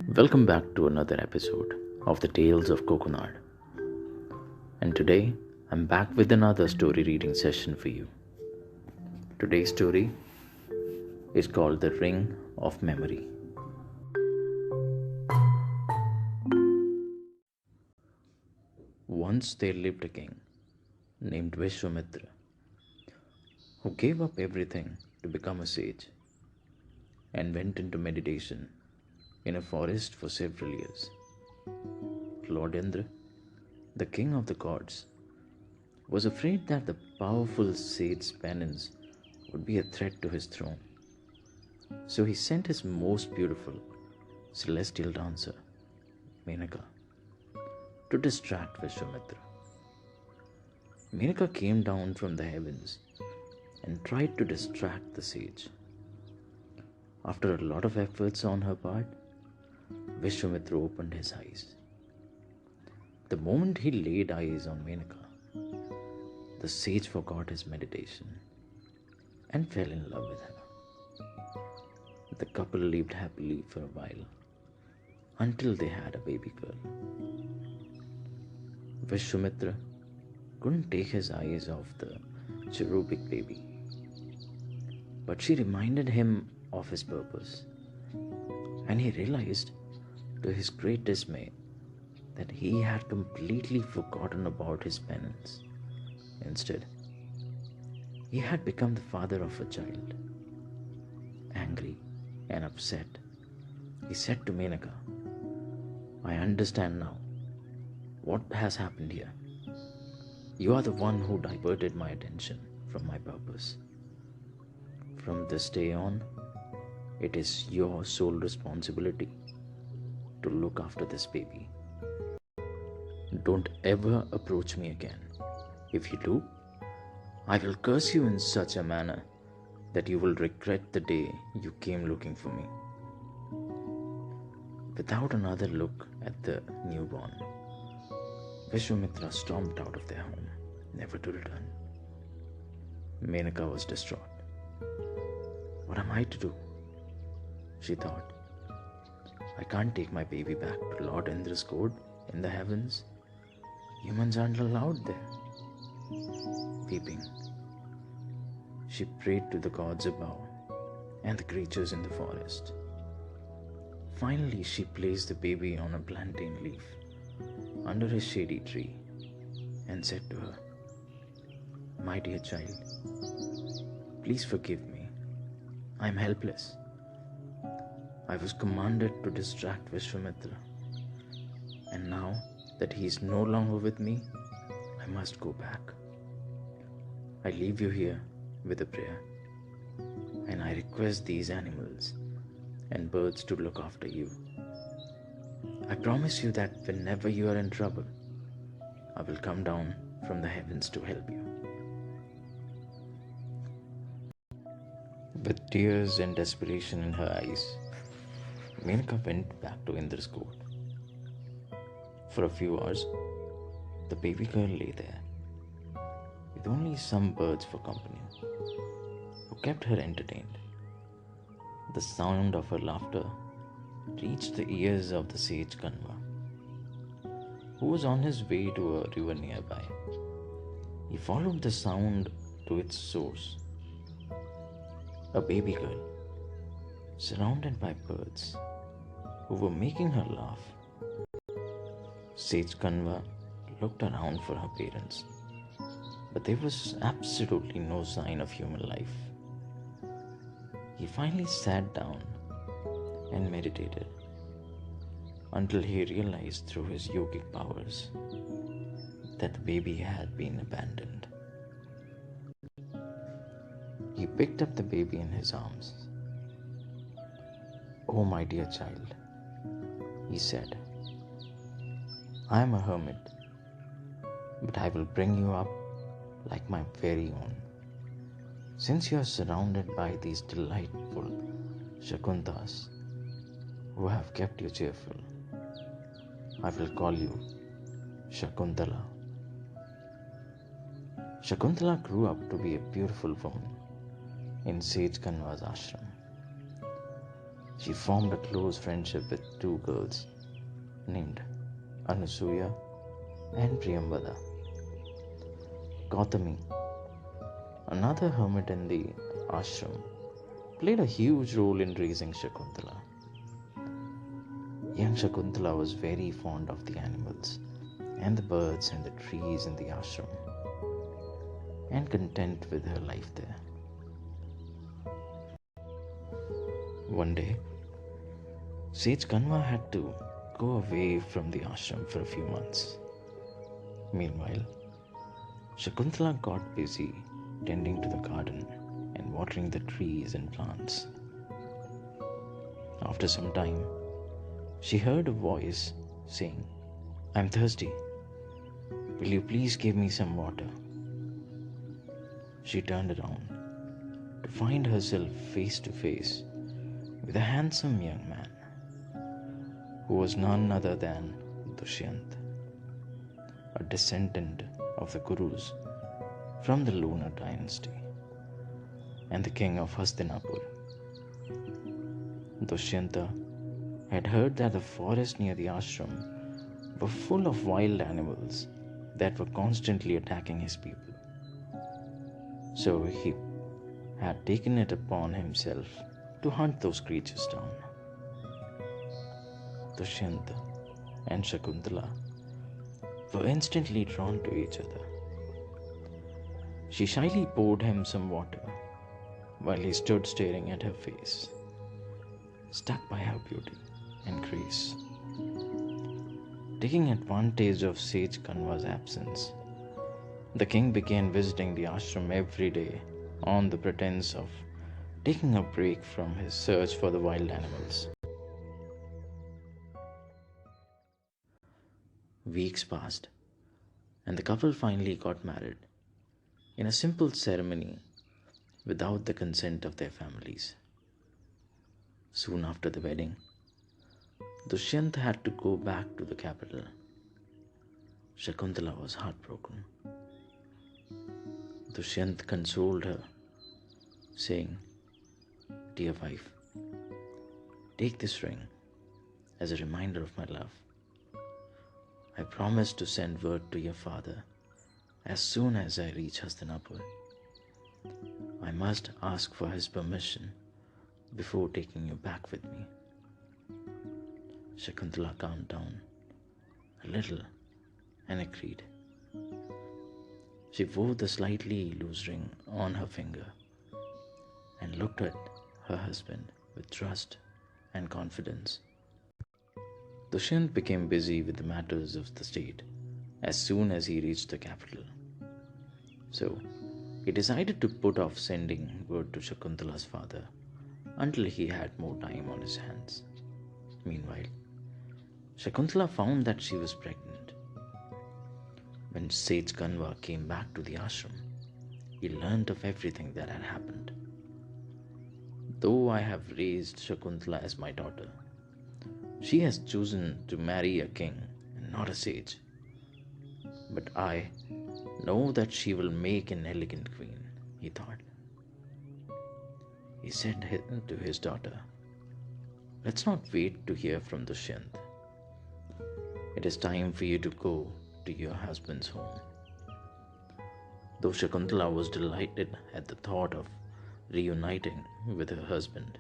Welcome back to another episode of the Tales of Coconut. And today I'm back with another story reading session for you. Today's story is called The Ring of Memory. Once there lived a king named Vishwamitra who gave up everything to become a sage and went into meditation in a forest for several years. Lord Indra, the king of the gods, was afraid that the powerful sage's penance would be a threat to his throne. So he sent his most beautiful celestial dancer, Menaka, to distract Vishwamitra. Menaka came down from the heavens and tried to distract the sage. After a lot of efforts on her part, Vishwamitra opened his eyes. The moment he laid eyes on Menaka, the sage forgot his meditation and fell in love with her. The couple lived happily for a while until they had a baby girl. Vishwamitra couldn't take his eyes off the cherubic baby, but she reminded him of his purpose, and he realized, to his great dismay, that he had completely forgotten about his penance. Instead, he had become the father of a child. Angry and upset, he said to Menaka, "I understand now what has happened here. You are the one who diverted my attention from my purpose. From this day on, it is your sole responsibility to look after this baby. Don't ever approach me again. If you do, I will curse you in such a manner that you will regret the day you came looking for me." Without another look at the newborn, Vishwamitra stormed out of their home, never to return. Menaka was distraught. What am I to do? She thought. I can't take my baby back to Lord Indra's court in the heavens. Humans aren't allowed there. Weeping, she prayed to the gods above and the creatures in the forest. Finally, she placed the baby on a plantain leaf under a shady tree and said to her, "My dear child, please forgive me. I am helpless. I was commanded to distract Vishwamitra, and now that he is no longer with me, I must go back. I leave you here with a prayer, and I request these animals and birds to look after you. I promise you that whenever you are in trouble, I will come down from the heavens to help you." With tears and desperation in her eyes, Menaka went back to Indra's court. For a few hours, the baby girl lay there, with only some birds for company, who kept her entertained. The sound of her laughter reached the ears of the sage Kanva, who was on his way to a river nearby. He followed the sound to its source. A baby girl, surrounded by birds, who were making her laugh. Sage Kanva looked around for her parents, but there was absolutely no sign of human life. He finally sat down and meditated until he realized through his yogic powers that the baby had been abandoned. He picked up the baby in his arms. "Oh, my dear child," he said, "I am a hermit, but I will bring you up like my very own. Since you are surrounded by these delightful Shakuntas who have kept you cheerful, I will call you Shakuntala." Shakuntala grew up to be a beautiful woman in Sage Kanva's ashram. She formed a close friendship with two girls named Anusuya and Priyambada. Gautami, another hermit in the ashram, played a huge role in raising Shakuntala. Young Shakuntala was very fond of the animals and the birds and the trees in the ashram, and content with her life there. One day, Sage Kanwa had to go away from the ashram for a few months. Meanwhile, Shakuntala got busy tending to the garden and watering the trees and plants. After some time, she heard a voice saying, "I'm thirsty. Will you please give me some water?" She turned around to find herself face to face with a handsome young man who was none other than Dushyant, a descendant of the Kurus from the lunar dynasty and the king of Hastinapur. Dushyanta had heard that the forest near the ashram were full of wild animals that were constantly attacking his people. So he had taken it upon himself to hunt those creatures down. Dushyanta and Shakuntala were instantly drawn to each other. She shyly poured him some water while he stood staring at her face, struck by her beauty and grace. Taking advantage of Sage Kanwa's absence, the king began visiting the ashram every day on the pretense of taking a break from his search for the wild animals. Weeks passed, and the couple finally got married in a simple ceremony without the consent of their families. Soon after the wedding, Dushyant had to go back to the capital. Shakuntala was heartbroken. Dushyant consoled her, saying, "Dear wife, take this ring as a reminder of my love. I promise to send word to your father as soon as I reach Hastinapur. I must ask for his permission before taking you back with me." Shakuntala calmed down a little and agreed. She wore the slightly loose ring on her finger and looked at her husband with trust and confidence. Dushyant became busy with the matters of the state as soon as he reached the capital. So, he decided to put off sending word to Shakuntala's father until he had more time on his hands. Meanwhile, Shakuntala found that she was pregnant. When Sage Kanwa came back to the ashram, he learnt of everything that had happened. "Though I have raised Shakuntala as my daughter, she has chosen to marry a king and not a sage. But I know that she will make an elegant queen," he thought. He said to his daughter, "Let's not wait to hear from Dushyant. It is time for you to go to your husband's home." Though Shakuntala was delighted at the thought of reuniting with her husband,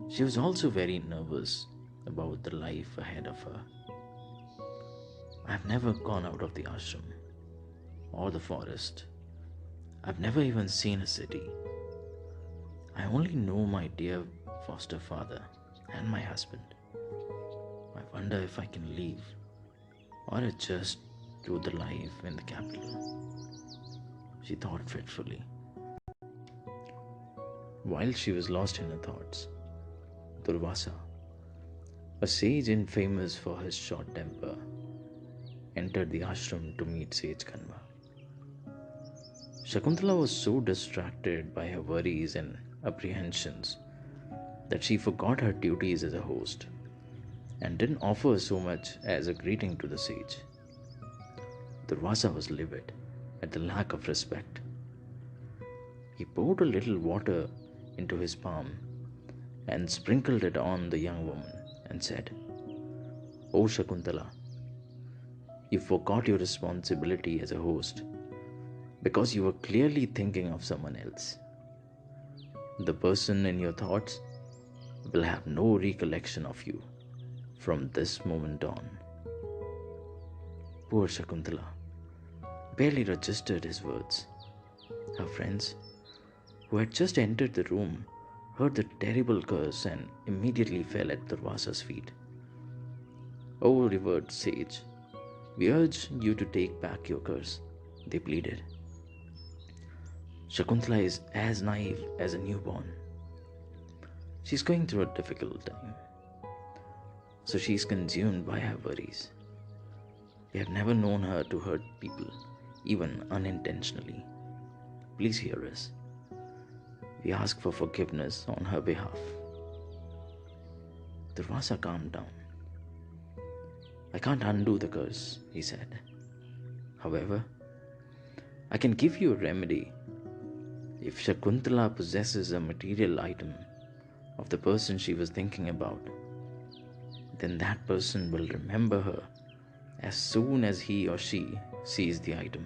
she was also very nervous about the life ahead of her. "I have never gone out of the ashram or the forest. I've never even seen a city. I only know my dear foster father and my husband. I wonder if I can leave or adjust to the life in the capital," she thought fretfully. While she was lost in her thoughts, Durvasa, a sage infamous for his short temper, entered the ashram to meet Sage Kanwa. Shakuntala was so distracted by her worries and apprehensions that she forgot her duties as a host and didn't offer so much as a greeting to the sage. Durvasa was livid at the lack of respect. He poured a little water into his palm and sprinkled it on the young woman and said, "O Shakuntala, you forgot your responsibility as a host because you were clearly thinking of someone else. The person in your thoughts will have no recollection of you from this moment on." Poor Shakuntala barely registered his words. Her friends, who had just entered the room, heard the terrible curse and immediately fell at Durvasa's feet. "O revered sage, we urge you to take back your curse," they pleaded. "Shakuntala is as naive as a newborn. She's going through a difficult time, so she's consumed by her worries. We have never known her to hurt people, even unintentionally. Please hear us. We ask for forgiveness on her behalf." Durvasa calmed down. "I can't undo the curse," he said. "However, I can give you a remedy. If Shakuntala possesses a material item of the person she was thinking about, then that person will remember her as soon as he or she sees the item."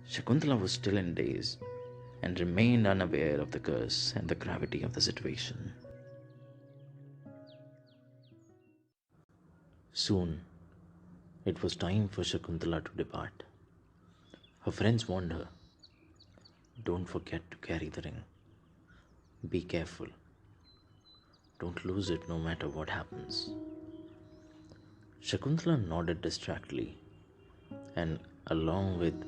Shakuntala was still in daze and remained unaware of the curse and the gravity of the situation. Soon, it was time for Shakuntala to depart. Her friends warned her, "Don't forget to carry the ring. Be careful. Don't lose it no matter what happens." Shakuntala nodded distractedly and, along with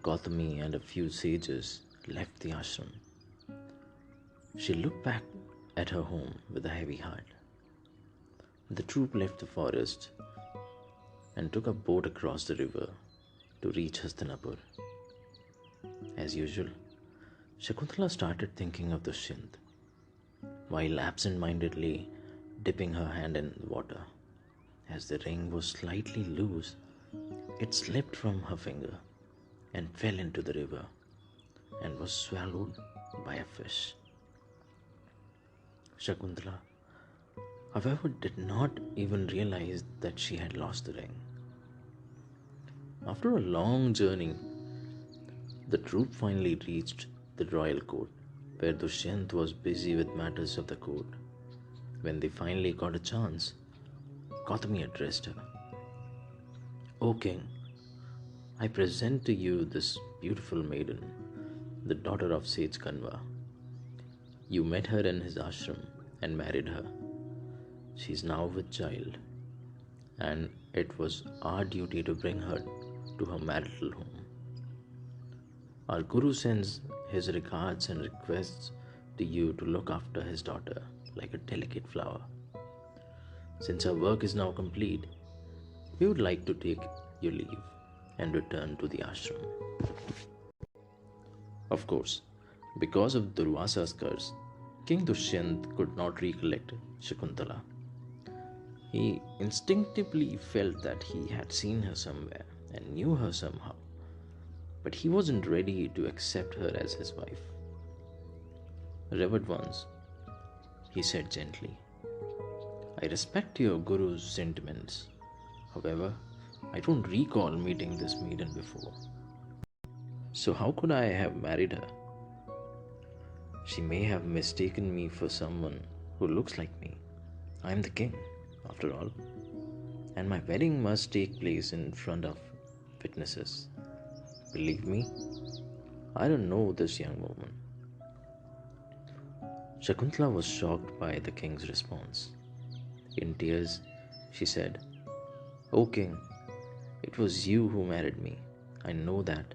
Gautami and a few sages, left the ashram. She looked back at her home with a heavy heart. The troop left the forest and took a boat across the river to reach Hastinapur. As usual, Shakuntala started thinking of Dushyant, while absent-mindedly dipping her hand in the water. As the ring was slightly loose, it slipped from her finger and fell into the river and was swallowed by a fish. Shakuntala, however, did not even realize that she had lost the ring. After a long journey, the troop finally reached the royal court, where Dushyant was busy with matters of the court. When they finally got a chance, Gautami addressed her. "O king, I present to you this beautiful maiden, the daughter of Sage Kanva. You met her in his ashram and married her. She is now with child, and it was our duty to bring her to her marital home. Our Guru sends his regards and requests to you to look after his daughter like a delicate flower. Since our work is now complete, we would like to take your leave and return to the ashram." Of course, because of Durvasa's curse, King Dushyant could not recollect Shakuntala. He instinctively felt that he had seen her somewhere and knew her somehow, but he wasn't ready to accept her as his wife. "Revered ones," he said gently, "I respect your Guru's sentiments. However, I don't recall meeting this maiden before. So how could I have married her? She may have mistaken me for someone who looks like me. I am the king, after all, and my wedding must take place in front of witnesses. Believe me, I don't know this young woman." Shakuntala was shocked by the king's response. In tears, she said, "O king, it was you who married me. I know that.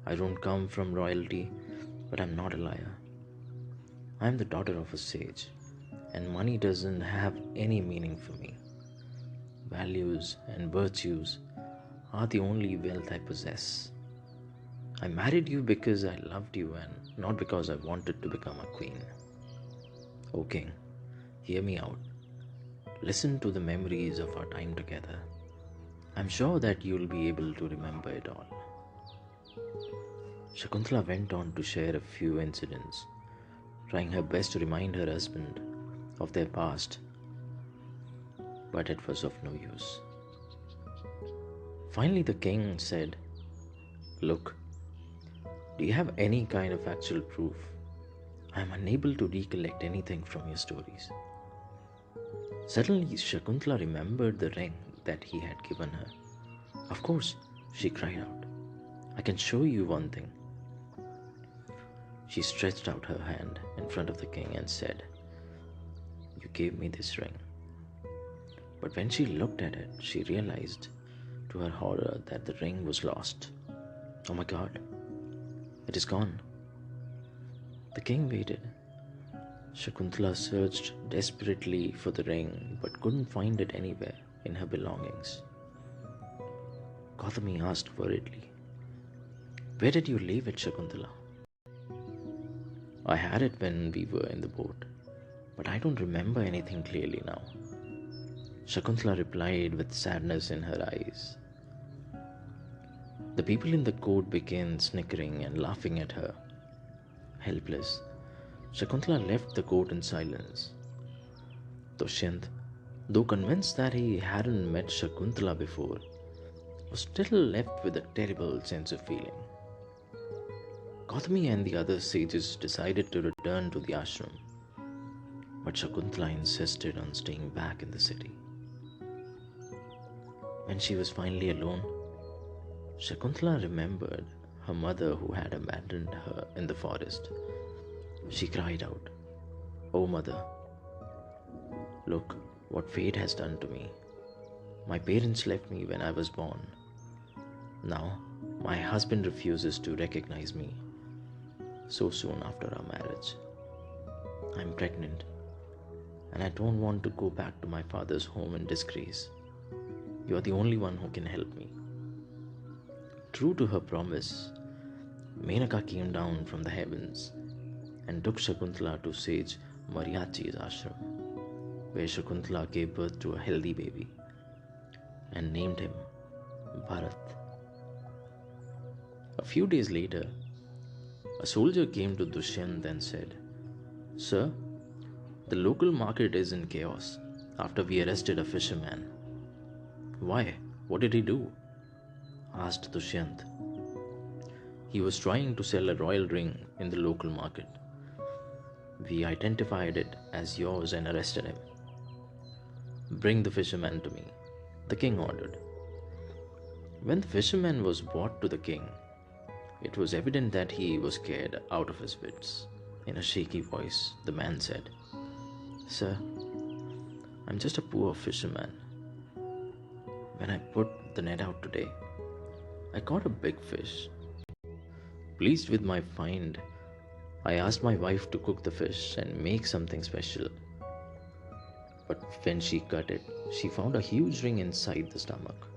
I don't come from royalty, but I'm not a liar. I'm the daughter of a sage, and money doesn't have any meaning for me. Values and virtues are the only wealth I possess. I married you because I loved you and not because I wanted to become a queen. O king, hear me out. Listen to the memories of our time together. I'm sure that you'll be able to remember it all." Shakuntala went on to share a few incidents trying her best to remind her husband of their past, but it was of no use. Finally, the king said, "Look, do you have any kind of actual proof? I am unable to recollect anything from your stories." Suddenly, Shakuntala remembered the ring that he had given her. "Of course," she cried out. "I can show you one thing." She stretched out her hand in front of the king and said, "You gave me this ring." But when she looked at it, she realized to her horror that the ring was lost. "Oh my God, it is gone." The king waited. Shakuntala searched desperately for the ring but couldn't find it anywhere in her belongings. Gautami asked worriedly, "Where did you leave it, Shakuntala?" "I had it when we were in the boat, but I don't remember anything clearly now," Shakuntala replied with sadness in her eyes. The people in the court began snickering and laughing at her. Helpless, Shakuntala left the court in silence. Dushyant, though convinced that he hadn't met Shakuntala before, was still left with a terrible sense of feeling. Gautami and the other sages decided to return to the ashram, but Shakuntala insisted on staying back in the city. When she was finally alone, Shakuntala remembered her mother who had abandoned her in the forest. She cried out, "Oh mother, look what fate has done to me. My parents left me when I was born. Now my husband refuses to recognize me so soon after our marriage. I'm pregnant and I don't want to go back to my father's home in disgrace. You are the only one who can help me." True to her promise, Menaka came down from the heavens and took Shakuntala to sage Mariachi's ashram, where Shakuntala gave birth to a healthy baby and named him Bharat. A few days later, a soldier came to Dushyant and said, "Sir, the local market is in chaos after we arrested a fisherman." "Why? What did he do?" asked Dushyant. "He was trying to sell a royal ring in the local market. We identified it as yours and arrested him." "Bring the fisherman to me," the king ordered. When the fisherman was brought to the king, it was evident that he was scared out of his wits. In a shaky voice, the man said, "Sir, I'm just a poor fisherman. When I put the net out today, I caught a big fish. Pleased with my find, I asked my wife to cook the fish and make something special. But when she cut it, she found a huge ring inside the stomach.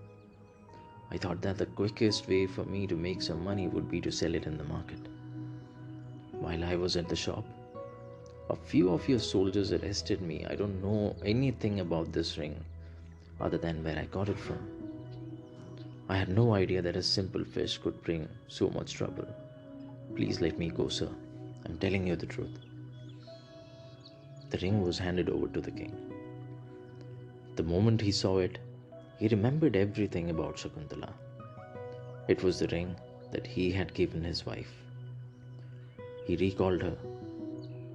I thought that the quickest way for me to make some money would be to sell it in the market. While I was at the shop, a few of your soldiers arrested me. I don't know anything about this ring other than where I got it from. I had no idea that a simple fish could bring so much trouble. Please let me go, sir. I'm telling you the truth." The ring was handed over to the king. The moment he saw it, he remembered everything about Shakuntala. It was the ring that he had given his wife. He recalled her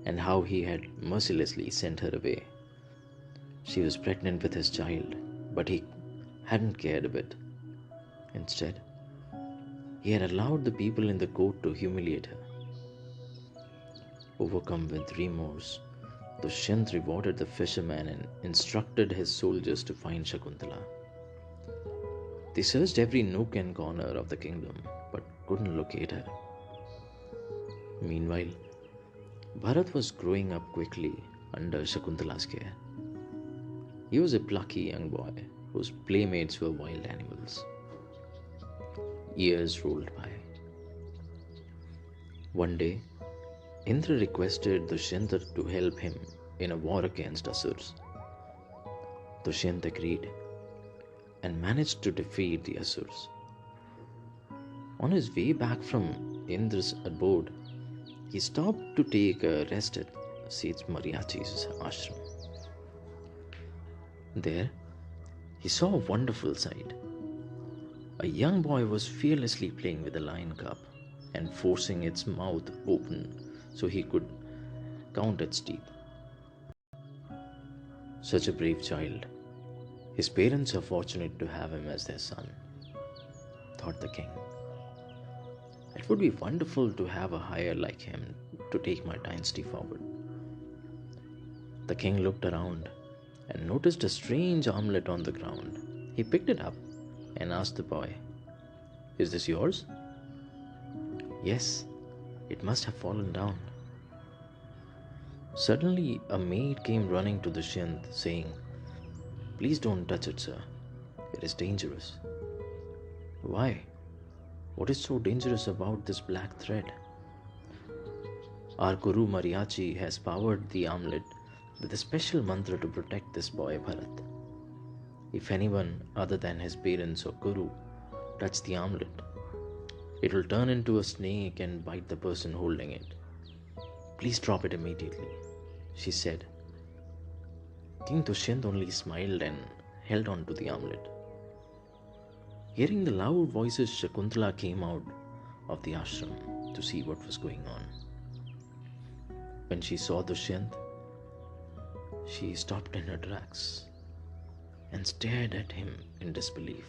and how he had mercilessly sent her away. She was pregnant with his child, but he hadn't cared a bit. Instead, he had allowed the people in the court to humiliate her. Overcome with remorse, Dushyant rewarded the fisherman and instructed his soldiers to find Shakuntala. They searched every nook and corner of the kingdom but couldn't locate her. Meanwhile, Bharat was growing up quickly under Shakuntala's care. He was a plucky young boy whose playmates were wild animals. Years rolled by. One day, Indra requested Dushyanta to help him in a war against Asurs. Dushyant agreed and managed to defeat the Asurs. On his way back from Indra's abode, He stopped to take a rest at Sage Mariachi's ashram. There, he saw a wonderful sight. A young boy was fearlessly playing with a lion cub and forcing its mouth open so he could count its teeth. Such a brave child. His parents are fortunate to have him as their son, thought the king. It would be wonderful to have a heir like him to take my dynasty forward. The king looked around and noticed a strange armlet on the ground. He picked it up and asked the boy, "Is this yours?" "Yes, it must have fallen down." Suddenly, a maid came running to the Shinth, saying, "Please don't touch it, sir. It is dangerous." "Why? What is so dangerous about this black thread?" "Our Guru Mariachi has powered the armlet with a special mantra to protect this boy Bharat. If anyone other than his parents or Guru touch the armlet, it will turn into a snake and bite the person holding it. Please drop it immediately," she said. King Dushyant only smiled and held on to the armlet. Hearing the loud voices, Shakuntala came out of the ashram to see what was going on. When she saw Dushyant, she stopped in her tracks and stared at him in disbelief.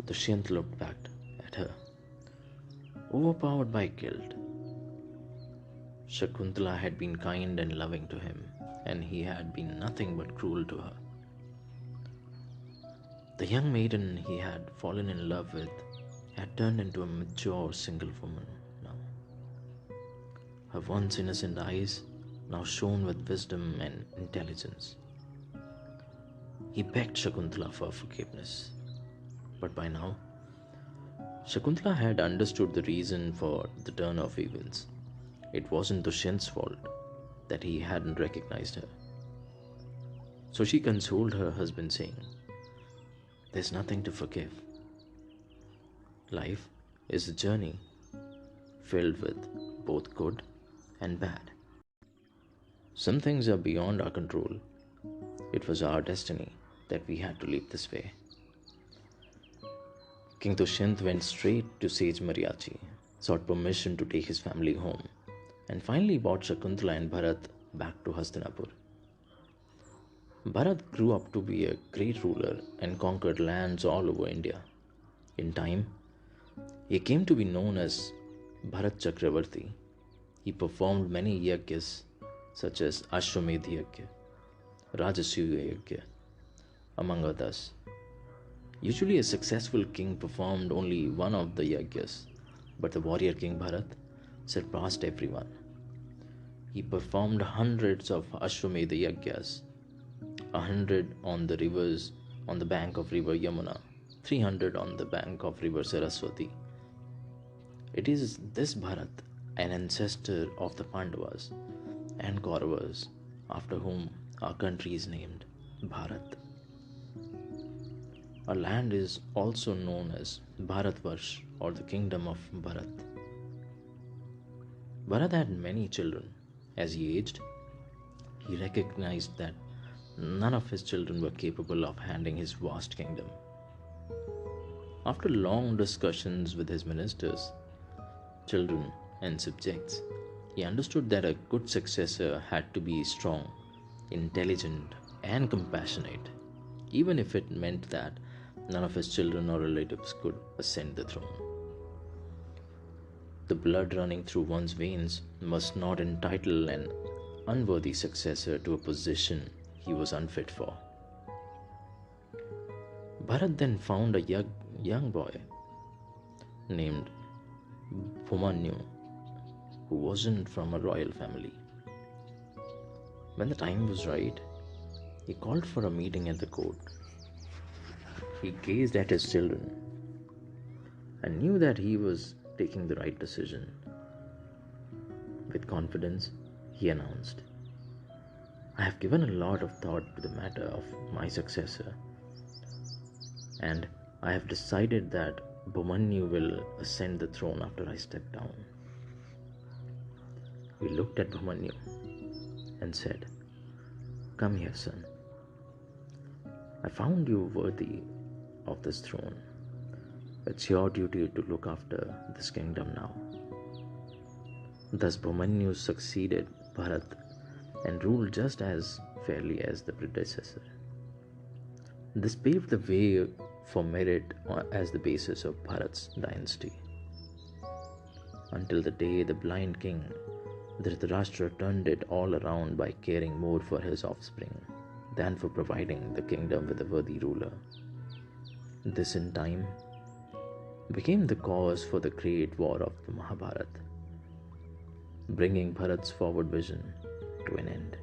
Dushyant looked back at her, overpowered by guilt. Shakuntala had been kind and loving to him, and he had been nothing but cruel to her. The young maiden he had fallen in love with had turned into a mature single woman now. Her once innocent eyes now shone with wisdom and intelligence. He begged Shakuntala for forgiveness, but by now, Shakuntala had understood the reason for the turn of events. It wasn't Dushyant's fault that he hadn't recognized her. So she consoled her husband, saying, "There's nothing to forgive. Life is a journey filled with both good and bad. Some things are beyond our control. It was our destiny that we had to leap this way." King Dushyant went straight to Sage Mariachi, sought permission to take his family home, and finally brought Shakuntala and Bharat back to Hastinapur. Bharat grew up to be a great ruler and conquered lands all over India. In time, he came to be known as Bharat Chakravarti. He performed many yagyas such as Ashwamedh Yagya, Rajasuya Yagya, among others. Usually, a successful king performed only one of the yagyas, but the warrior king Bharat surpassed everyone. He performed hundreds of Ashwamedh Yagyas, 100 on the rivers on the bank of river Yamuna, 300 on the bank of river Saraswati. It is this Bharat, an ancestor of the Pandavas and Kauravas, after whom our country is named Bharat. Our land is also known as Bharatvarsh, or the kingdom of Bharat. Bharat had many children. As he aged, he recognized that none of his children were capable of handling his vast kingdom. After long discussions with his ministers, children, and subjects, he understood that a good successor had to be strong, intelligent, and compassionate, even if it meant that none of his children or relatives could ascend the throne. The blood running through one's veins must not entitle an unworthy successor to a position he was unfit for. Bharat then found a young boy named Bhumanyu, who wasn't from a royal family. When the time was right, he called for a meeting at the court. He gazed at his children and knew that he was taking the right decision. With confidence, he announced, "I have given a lot of thought to the matter of my successor, and I have decided that Bhumanyu will ascend the throne after I step down." He looked at Bhamanyu and said, "Come here, son. I found you worthy of this throne. It's your duty to look after this kingdom now." Thus Bhamanyu succeeded Bharat and ruled just as fairly as the predecessor. This paved the way for merit as the basis of Bharat's dynasty. Until the day the blind king Dhritarashtra turned it all around by caring more for his offspring than for providing the kingdom with a worthy ruler. This in time became the cause for the great war of the Mahabharata, bringing Bharat's forward vision to an end.